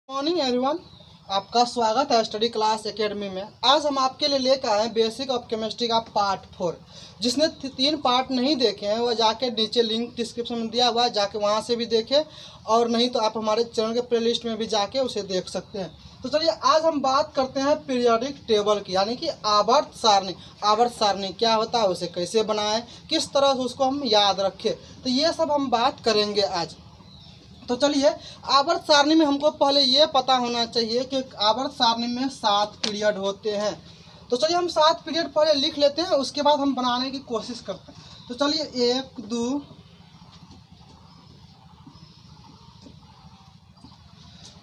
Morning everyone, आपका स्वागत है स्टडी क्लास एकेडमी में। आज हम आपके लिए लेकर आए हैं बेसिक ऑफ केमिस्ट्री का पार्ट 4। जिसने 3 पार्ट नहीं देखे हैं वह जाके नीचे लिंक डिस्क्रिप्शन में दिया हुआ है, जाके वहां से भी देखें, और नहीं तो आप हमारे चैनल के प्ले लिस्ट में भी जाके उसे देख सकते हैं। तो चलिए आज हम बात करते हैं पीरियोडिक टेबल की, यानी कि आवर्त सारणी। आवर्त सारणी क्या होता है, उसे कैसे बनाएं, किस तरह से उसको हम याद रखें, तो ये सब हम बात करेंगे आज। तो चलिए, आवर्त सारणी में हमको पहले ये पता होना चाहिए कि आवर्त सारणी में 7 पीरियड होते हैं। तो चलिए हम 7 पीरियड पहले लिख लेते हैं, उसके बाद हम बनाने की कोशिश करते हैं। तो चलिए 1 2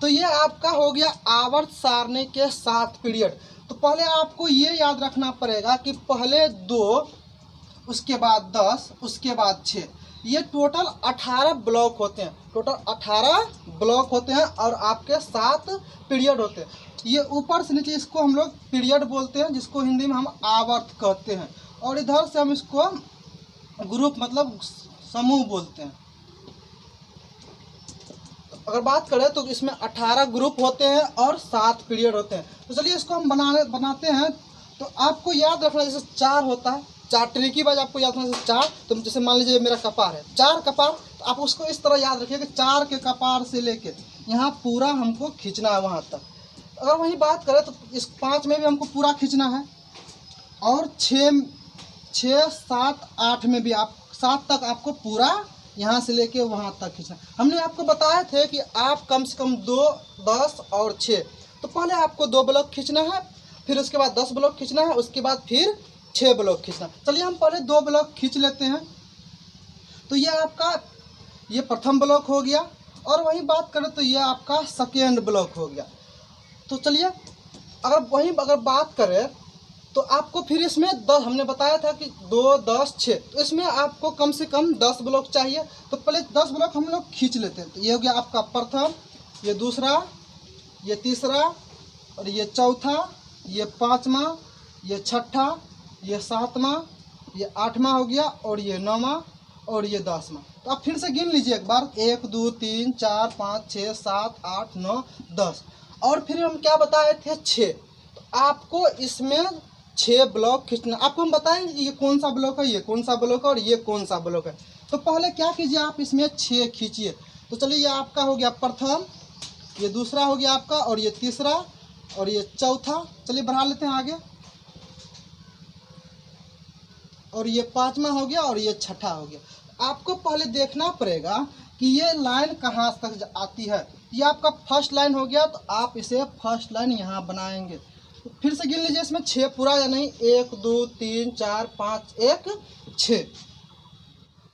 तो ये आपका हो गया आवर्त सारणी के 7 पीरियड। तो पहले आपको ये याद रखना पड़ेगा कि पहले 2, उसके बाद 10, उसके बाद 6, ये टोटल 18 ब्लॉक होते हैं। टोटल 18 ब्लॉक होते हैं और आपके 7 पीरियड होते हैं। ये ऊपर से नीचे इसको हम लोग पीरियड बोलते हैं, जिसको हिंदी में हम आवर्त कहते हैं, और इधर से हम इसको ग्रुप मतलब समूह बोलते हैं। तो अगर बात करें तो इसमें 18 ग्रुप होते हैं और 7 पीरियड होते हैं। तो चलिए इसको हम बनाते हैं। तो आपको याद रखना, जैसे 4 होता है, 4 ट्रिकी बाज आपको याद रखना, जैसे 4। तो जैसे मान लीजिए मेरा कपार है, 4 कपार, तो आप उसको इस तरह याद रखिए कि 4 के कपार से लेके यहाँ पूरा हमको खींचना है वहाँ तक। अगर वही बात करें तो इस 5 में भी हमको पूरा खींचना है, और 6, 7, 8 में भी आप 7 तक आपको पूरा यहाँ से लेके वहाँ तक खींचना। हमने आपको बताए थे कि आप कम से कम 2, 10 और 6, तो पहले आपको 2 ब्लॉक खींचना है, फिर उसके बाद 10 ब्लॉक खींचना है, उसके बाद फिर 6 ब्लॉक खींचना। चलिए हम पहले 2 ब्लॉक खींच लेते हैं। तो ये आपका ये प्रथम ब्लॉक हो गया, और वही बात करें तो ये आपका सेकेंड ब्लॉक हो गया। तो चलिए अगर बात करें तो आपको फिर इसमें 10, हमने बताया था कि 2, 10, 6, तो इसमें आपको कम से कम 10 ब्लॉक चाहिए। तो पहले 10 ब्लॉक हम लोग खींच लेते हैं। तो ये हो गया आपका प्रथम, ये दूसरा, ये तीसरा, और ये चौथा, ये 5वां, ये 6ठा, ये 7वां, ये 8वां हो गया, और ये 9वां, और ये 10वां। तो आप फिर से गिन लीजिए एक बार, 1 2 3 4 5 6 7 8 9 10। और फिर हम क्या बताए थे, 6। तो आपको इसमें 6 ब्लॉक खींचना। आपको हम बताएंगे ये कौन सा ब्लॉक है, ये कौन सा ब्लॉक है, और ये कौन सा ब्लॉक है। तो पहले क्या कीजिए, आप इसमें 6 खींचिए। तो चलिए ये आपका हो गया प्रथम, ये दूसरा हो गया आपका, और ये तीसरा, और ये चौथा। चलिए बढ़ा लेते हैं आगे, और ये 5वां हो गया, और ये 6ठा हो गया। आपको पहले देखना पड़ेगा कि ये लाइन कहाँ तक आती है। ये आपका फर्स्ट लाइन हो गया, तो आप इसे फर्स्ट लाइन यहाँ बनाएंगे। तो फिर से गिन लीजिए इसमें 6 पूरा या नहीं, 1 2 3 4 5 1 6।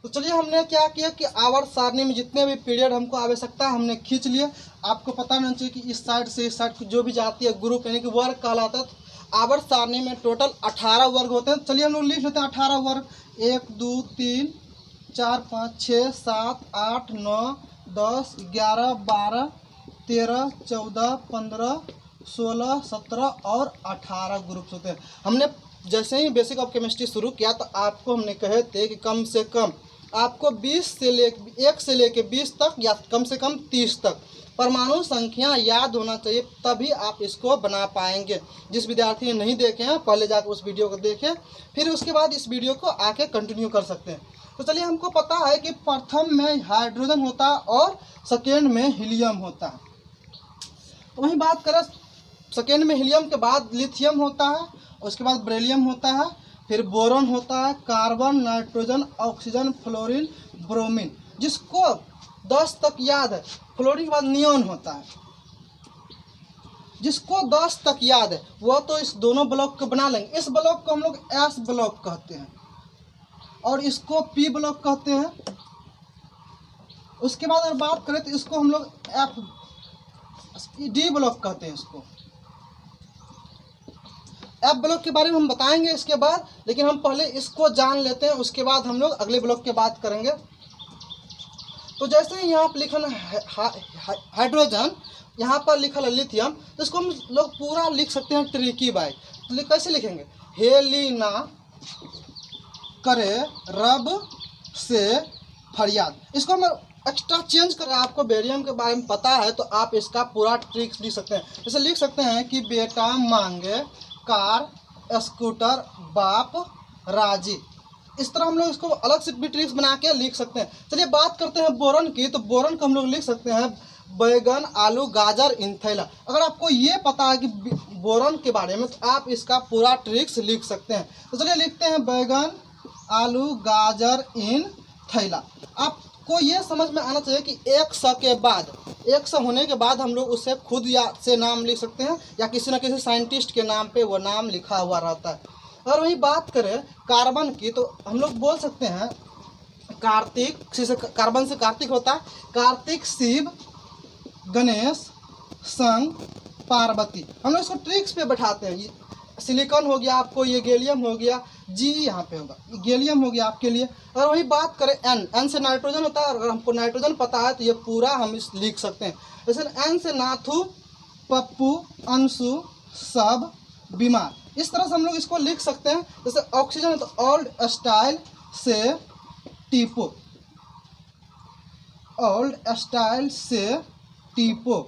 तो चलिए हमने क्या किया कि आवर्त सारणी में जितने भी पीरियड हमको आवश्यकता है हमने खींच लिए। आपको पता नहीं चाहिए कि इस साइड से इस साइड जो भी जाती है ग्रुप, यानी कि वर्ग कहलाता है। आवर्त सारणी में टोटल 18 वर्ग होते हैं। चलिए हम लोग लिख लेते हैं 18 वर्ग। 1 2 3 4 5 6 7 8 9 10 11 12 13 14 15 16 17 और 18 ग्रुप्स होते हैं। हमने जैसे ही बेसिक ऑफ केमिस्ट्री शुरू किया तो आपको हमने कहे थे कि कम से कम आपको 1 से लेके 20 तक, या कम से कम 30 तक परमाणु संख्या याद होना चाहिए, तभी आप इसको बना पाएंगे। जिस विद्यार्थी ने नहीं देखे हैं पहले जाकर उस वीडियो को देखें, फिर उसके बाद इस वीडियो को आके कंटिन्यू कर सकते हैं। तो चलिए हमको पता है कि प्रथम में हाइड्रोजन होता है और सेकेंड में हीलियम होता है। तो वही बात करें, सेकेंड में हीलियम के बाद लिथियम होता है, उसके बाद बेरिलियम होता है, फिर बोरॉन होता है, carbon, nitrogen, oxygen, fluorine, bromine, जिसको 10 तक याद है। फ्लोरीन के बाद नियॉन होता है, जिसको 10 तक याद है वह तो इस दोनों ब्लॉक को बना लेंगे। इस ब्लॉक को हम लोग एस ब्लॉक कहते हैं, और इसको पी ब्लॉक कहते हैं। उसके बाद अगर बात करें तो इसको हम लोग डी ब्लॉक कहते हैं। इसको एफ ब्लॉक के बारे में हम बताएंगे इसके बाद, लेकिन हम पहले इसको जान लेते हैं, उसके बाद हम लोग अगले ब्लॉक की बात करेंगे। तो जैसे ही यहाँ पर लिखा हाइड्रोजन, यहाँ पर लिखा है लिथियम, तो इसको हम लोग पूरा लिख सकते हैं ट्रिकी बाई। तो कैसे लिखेंगे, हेलिना करे रब से फरियाद। इसको हम एक्स्ट्रा चेंज करें, आपको बेरियम के बारे में पता है तो आप इसका पूरा ट्रिक्स लिख सकते हैं। जैसे लिख सकते हैं कि बेटा मांगे कार स्कूटर बाप राजी। इस तरह हम लोग इसको अलग से भी ट्रिक्स बना के लिख सकते हैं। चलिए बात करते हैं बोरन की, तो बोरन को हम लोग लिख सकते हैं बैगन आलू गाजर इन थैला। अगर आपको ये पता है कि बोरन के बारे में तो आप इसका पूरा ट्रिक्स लिख सकते हैं। तो चलिए लिखते हैं बैगन आलू गाजर इन थैला। आपको ये समझ में आना चाहिए कि एक स के बाद, एक स होने के बाद हम लोग उससे खुद या से नाम लिख सकते हैं या किसी न किसी साइंटिस्ट के नाम पे वो नाम लिखा हुआ रहता है। अगर वही बात करें कार्बन की, तो हम लोग बोल सकते हैं कार्तिक, से कार्बन से कार्तिक होता है, कार्तिक शिव गणेश संग पार्वती। हम लोग इसको ट्रिक्स पे बैठाते हैं। सिलिकॉन हो गया आपको, ये गैलियम हो गया, जी यहाँ पे होगा, गैलियम हो गया आपके लिए। अगर वही बात करें एन से नाइट्रोजन होता है, अगर हमको नाइट्रोजन पता है तो ये पूरा हम इस लिख सकते हैं। जैसे एन से नाथू पप्पू अंशु सब बीमार। इस तरह से हम लोग इसको लिख सकते हैं। जैसे ऑक्सीजन है तो ओल्ड स्टाइल से टीपो, ओल्ड स्टाइल से टीपो।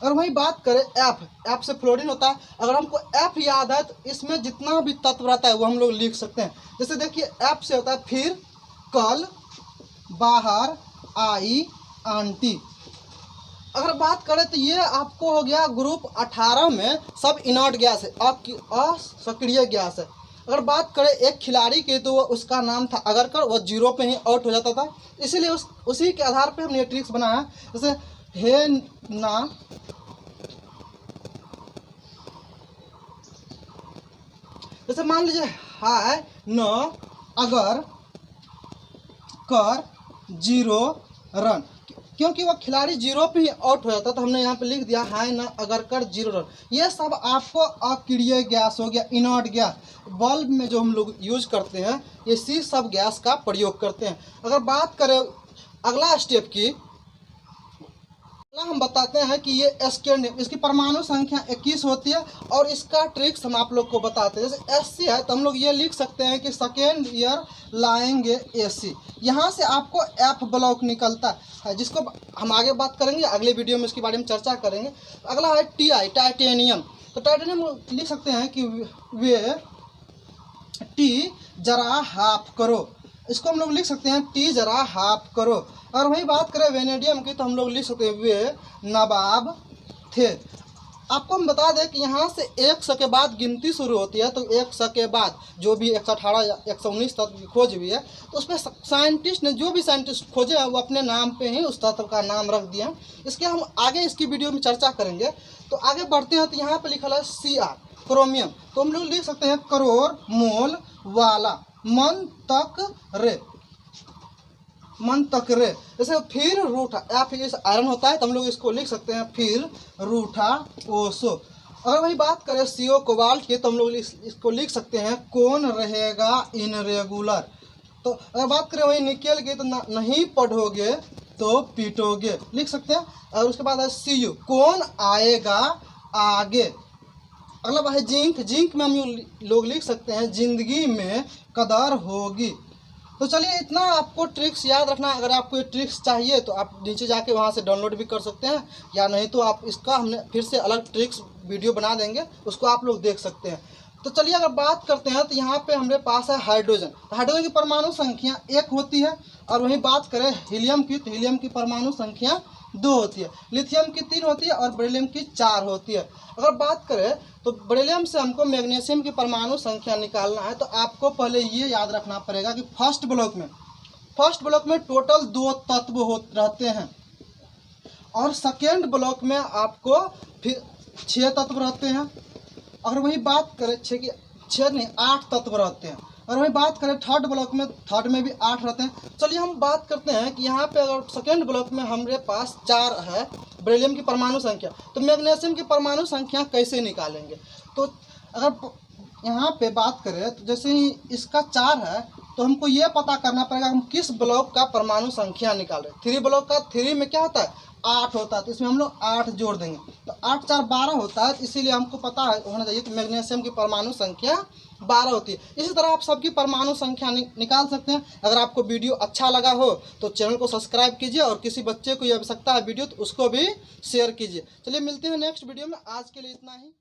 और वही बात करें एफ से फ्लोरीन होता है। अगर हमको एफ याद है तो इसमें जितना भी तत्व रहता है वो हम लोग लिख सकते हैं। जैसे देखिए एफ से होता है फिर कल बाहर आई आंटी। अगर बात करें तो ये आपको हो गया ग्रुप 18 में सब इनर्ट गैस है, असक्रिय गैस है। अगर बात करें एक खिलाड़ी की तो उसका नाम था अगरकर, वो 0 पे ही आउट हो जाता था, इसीलिए उसी के आधार पे हमने ये ट्रिक्स बनाया। जैसे हे ना जैसे मान लीजिए हाय न अगर कर 0 रन, क्योंकि वो खिलाड़ी 0 पे ही आउट हो जाता तो हमने यहाँ पे लिख दिया हाय न अगर कर 0 रन। ये सब आपको अक्रिय गैस हो गया, इनर्ट गैस। बल्ब में जो हम लोग यूज करते हैं इसी सब गैस का प्रयोग करते हैं। अगर बात करें अगला स्टेप की, हम बताते हैं कि ये एस्केंड, इसकी परमाणु संख्या 21 होती है और इसका ट्रिक्स हम आप लोग को बताते हैं। जैसे एससी है तो हम लोग ये लिख सकते हैं कि सेकेंड ईयर लाएंगे एसी। यहाँ से आपको एफ ब्लॉक निकलता है, जिसको हम आगे बात करेंगे, अगले वीडियो में इसके बारे में चर्चा करेंगे। अगला है टीआई, टाइटेनियम। तो टाइटेनियम लिख सकते हैं कि वे टी जरा हाफ करो, इसको हम लोग लिख सकते हैं टी जरा हाफ करो। और वही बात करें वेनेडियम की तो हम लोग लिख सकते हैं वे नवाब थे। आपको हम बता दें कि यहाँ से 100 के बाद गिनती शुरू होती है, तो 100 के बाद जो भी 118 या 119 तत्व की खोज हुई है तो उसमें साइंटिस्ट ने, जो भी साइंटिस्ट खोजे हैं वो अपने नाम पे ही उस तत्व का नाम रख दिया। इसके हम आगे इसकी वीडियो में चर्चा करेंगे। तो आगे बढ़ते हैं तो यहाँ पे लिखा है Cr क्रोमियम, तो हम लोग लिख सकते हैं करोड़ मोल वाला मन तक रे, मन तक रे। जैसे फिर रूठा, एफ इस आयरन होता है तो हम लोग इसको लिख सकते हैं फिर रूठा ओसो। अगर वही बात करें CO कोबाल्ट की तो हम लोग इसको लिख सकते हैं कौन रहेगा इनरेगुलर। तो अगर बात करें वही निकेल की तो नहीं पढ़ोगे तो पीटोगे, लिख सकते हैं। और उसके बाद है CU कौन आएगा आगे। अगला है जिंक, जिंक में हम लोग लिख सकते हैं जिंदगी में कदर होगी। तो चलिए इतना आपको ट्रिक्स याद रखना। अगर आपको ये ट्रिक्स चाहिए तो आप नीचे जाके वहाँ से डाउनलोड भी कर सकते हैं, या नहीं तो आप इसका हमने फिर से अलग ट्रिक्स वीडियो बना देंगे, उसको आप लोग देख सकते हैं। तो चलिए अगर बात करते हैं तो यहाँ पे हमारे पास है हाइड्रोजन। हाइड्रोजन की परमाणु संख्या 1 होती है। और वहीं बात करें हीलियम की तो हीलियम की परमाणु संख्या 2 होती है, लिथियम की 3 होती है और बेरिलियम की 4 होती है। अगर बात करें तो बेरिलियम से हमको मैग्नीशियम की परमाणु संख्या निकालना है तो आपको पहले ये याद रखना पड़ेगा कि फर्स्ट ब्लॉक में टोटल 2 तत्व रहते हैं और सेकेंड ब्लॉक में आपको फिर 6 तत्व रहते हैं। अगर वही बात करें 8 तत्व रहते हैं। और वही बात करें थर्ड ब्लॉक में, थर्ड में भी 8 रहते हैं। चलिए हम बात करते हैं कि यहाँ पे अगर सेकेंड ब्लॉक में हमारे पास 4 है बेरिलियम की परमाणु संख्या, तो मैग्नीशियम की परमाणु संख्या कैसे निकालेंगे। तो अगर यहाँ पे बात करें तो जैसे ही इसका 4 है तो हमको ये पता करना पड़ेगा हम किस ब्लॉक का परमाणु संख्या निकाल रहे हैं। 3 ब्लॉक का 3 में क्या होता है 8 होता है, तो इसमें हम लोग 8 जोड़ देंगे तो 8 4 12 होता है। इसीलिए हमको पता है होना चाहिए कि मैग्नीशियम की परमाणु संख्या 12 होती है। इसी तरह आप सबकी परमाणु संख्या निकाल सकते हैं। अगर आपको वीडियो अच्छा लगा हो तो चैनल को सब्सक्राइब कीजिए और किसी बच्चे को ये आवश्यकता है वीडियो तो उसको भी शेयर कीजिए। चलिए मिलते हैं नेक्स्ट वीडियो में, आज के लिए इतना ही।